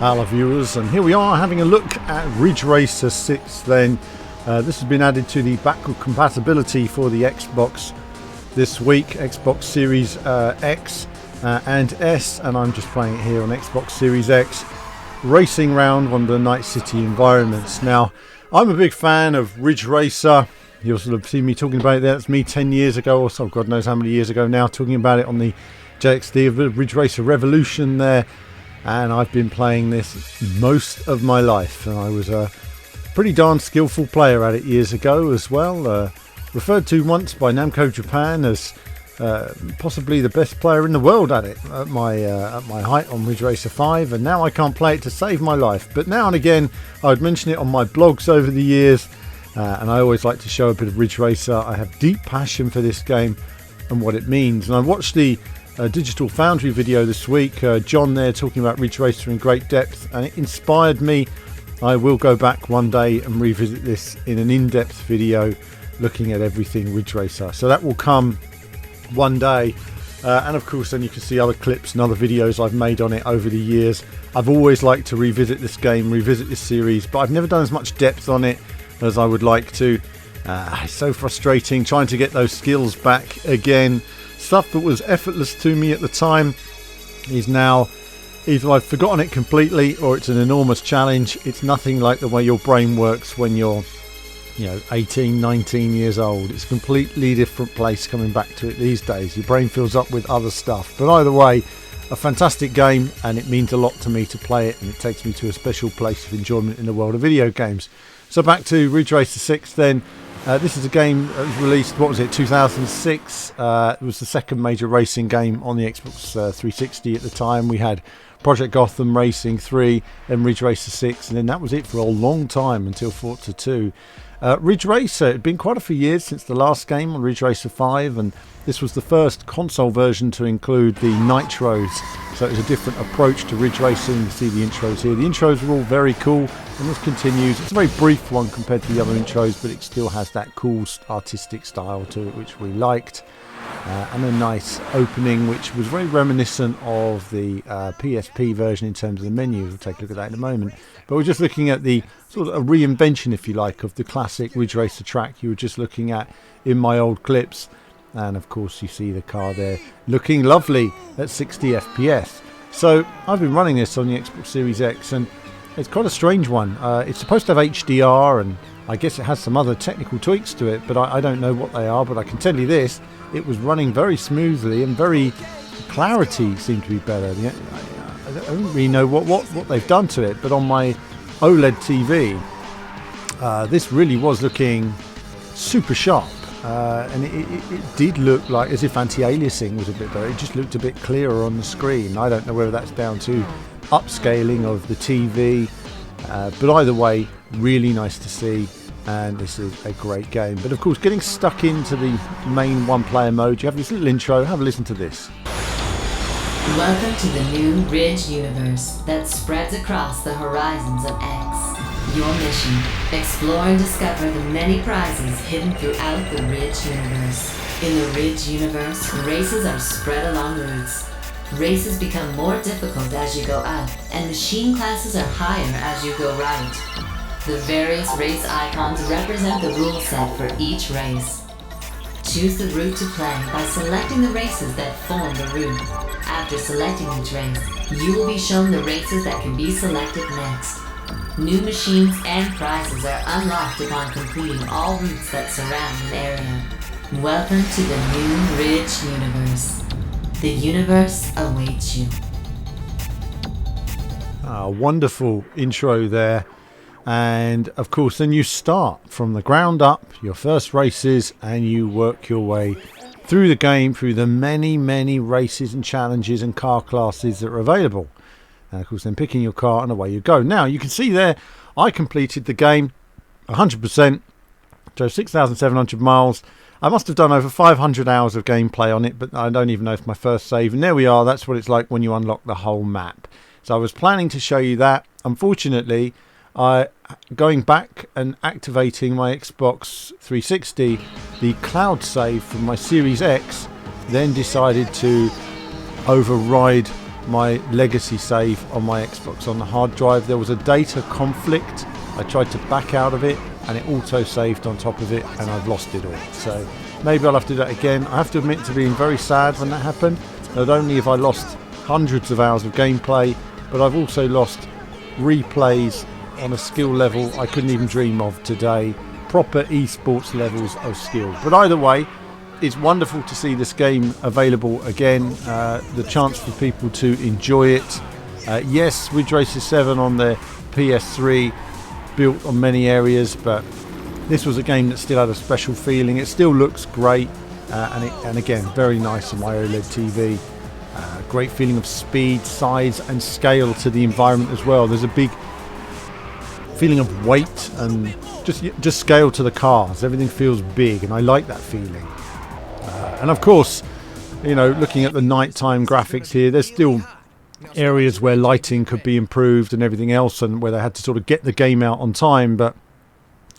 Hello viewers, and here we are having a look at Ridge Racer 6 then. This has been added to the backward compatibility for the Xbox this week, Xbox Series X and S, and I'm just playing it here on Xbox Series X, racing around one of the Night City environments. Now, I'm a big fan of Ridge Racer. You'll sort of see me talking about it there. That's me 10 years ago or so, God knows how many years ago now, talking about it on the JXD of Ridge Racer Revolution there. And I've been playing this most of my life, and I was a pretty darn skillful player at it years ago as well. Referred to once by Namco Japan as possibly the best player in the world at it at my height on Ridge Racer 5, and now I can't play it to save my life. But now and again I would mention it on my blogs over the years, and I always like to show a bit of Ridge Racer. I have deep passion for this game and what it means, and I watched the Digital Foundry video this week, John there talking about Ridge Racer in great depth, and it inspired me. I will go back one day and revisit this in an in-depth video looking at everything Ridge Racer, so that will come one day. And of course then you can see other clips and other videos I've made on it over the years. I've always liked to revisit this game, revisit this series, but I've never done as much depth on it as I would like to. It's so frustrating trying to get those skills back again. Stuff that was effortless to me at the time is now either I've forgotten it completely or it's an enormous challenge. It's nothing like the way your brain works when you're 18, 19 years old. It's a completely different place coming back to it these days. Your brain fills up with other stuff. But either way, a fantastic game, and it means a lot to me to play it, and it takes me to a special place of enjoyment in the world of video games. So back to Ridge Racer 6 then. This is a game that was released, 2006. It was the second major racing game on the Xbox 360 at the time. We had Project Gotham Racing 3, then Ridge Racer 6, and then that was it for a long time until Forza 2. Ridge Racer, it had been quite a few years since the last game on Ridge Racer 5, and this was the first console version to include the nitros, so it was a different approach to Ridge Racing. You see the intros here. The intros were all very cool, and this continues. It's a very brief one compared to the other intros, but it still has that cool artistic style to it, which we liked. And a nice opening, which was very reminiscent of the PSP version in terms of the menu. We'll take a look at that in a moment. But we're just looking at the sort of a reinvention, if you like, of the classic Ridge Racer track you were just looking at in my old clips. And of course you see the car there looking lovely at 60 FPS. So I've been running this on the Xbox Series X, and it's quite a strange one. It's supposed to have HDR, and I guess it has some other technical tweaks to it, but I don't know what they are. But I can tell you this, it was running very smoothly, and clarity seemed to be better. I don't really know what they've done to it, but on my OLED TV, this really was looking super sharp. And it did look like as if anti-aliasing was a bit better. It just looked a bit clearer on the screen. I don't know whether that's down to upscaling of the TV, but either way, really nice to see, and this is a great game. But of course, getting stuck into the main one-player mode, you have this little intro. Have a listen to this. Welcome to the new Ridge universe that spreads across the horizons of X. Your mission, explore and discover the many prizes hidden throughout the Ridge universe. In the Ridge universe, races are spread along routes. Races become more difficult as you go up, and machine classes are higher as you go right. The various race icons represent the rule set for each race. Choose the route to play by selecting the races that form the route. After selecting each race, you will be shown the races that can be selected next. New machines and prizes are unlocked upon completing all routes that surround an area. Welcome to the new Ridge universe. The universe awaits you. Wonderful intro there. And of course then you start from the ground up, your first races, and you work your way through the game, through the many races and challenges and car classes that are available. And of course then picking your car and away you go. Now you can see there I completed the game 100%, drove 6,700 miles. I must have done over 500 hours of gameplay on it, but I don't even know if it's my first save. And there we are, that's what it's like when you unlock the whole map. So I was planning to show you that. Unfortunately, going back and activating my Xbox 360, the cloud save from my Series X then decided to override my legacy save on my Xbox on the hard drive. There was a data conflict. I tried to back out of it and it auto saved on top of it, and I've lost it all. So maybe I'll have to do that again. I have to admit to being very sad when that happened. Not only have I lost hundreds of hours of gameplay, but I've also lost replays on a skill level I couldn't even dream of today. Proper esports levels of skill. But either way, it's wonderful to see this game available again. The chance for people to enjoy it. Yes, Ridge Racer 7 on the PS3 built on many areas, but this was a game that still had a special feeling. It still looks great, and again, very nice on my OLED TV. Great feeling of speed, size and scale to the environment as well. There's a big feeling of weight and just scale to the cars. Everything feels big, and I like that feeling. And of course, you know, looking at the nighttime graphics here, there's still areas where lighting could be improved and everything else, and where they had to sort of get the game out on time. But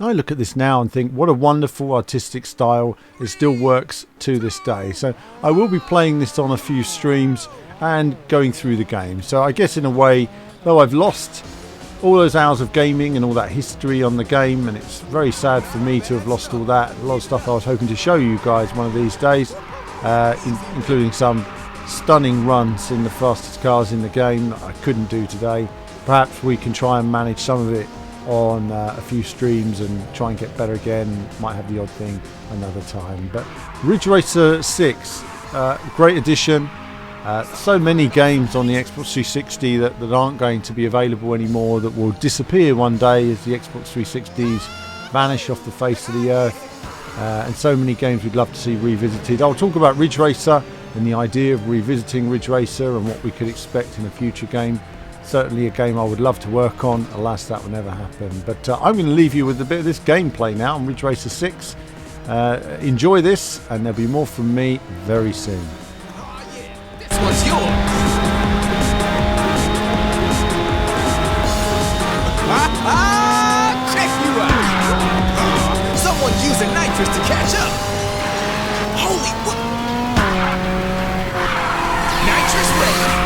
I look at this now and think, what a wonderful artistic style. It still works to this day. So I will be playing this on a few streams and going through the game. So I guess in a way, though I've lost all those hours of gaming and all that history on the game, and it's very sad for me to have lost all that. A lot of stuff I was hoping to show you guys one of these days, including some stunning runs in the fastest cars in the game that I couldn't do today. Perhaps we can try and manage some of it on a few streams and try and get better again. Might have the odd thing another time. But Ridge Racer 6, great addition. So many games on the Xbox 360 that aren't going to be available anymore, that will disappear one day as the Xbox 360s vanish off the face of the earth, and so many games we'd love to see revisited. I'll talk about Ridge Racer and the idea of revisiting Ridge Racer and what we could expect in a future game. Certainly a game I would love to work on. Alas, that will never happen. But I'm going to leave you with a bit of this gameplay now on Ridge Racer 6. Enjoy this, and there'll be more from me very soon. This one's yours. Check you out. Someone using nitrous to catch up. Holy what? Nitrous ready.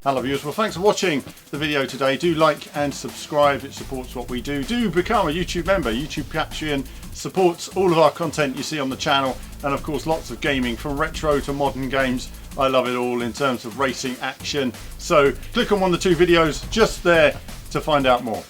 Hello viewers, well thanks for watching the video today. Do like and subscribe, it supports what we do. Do become a YouTube member. YouTube Patreon supports all of our content you see on the channel, and of course lots of gaming from retro to modern games. I love it all in terms of racing action. So click on one of the two videos just there to find out more.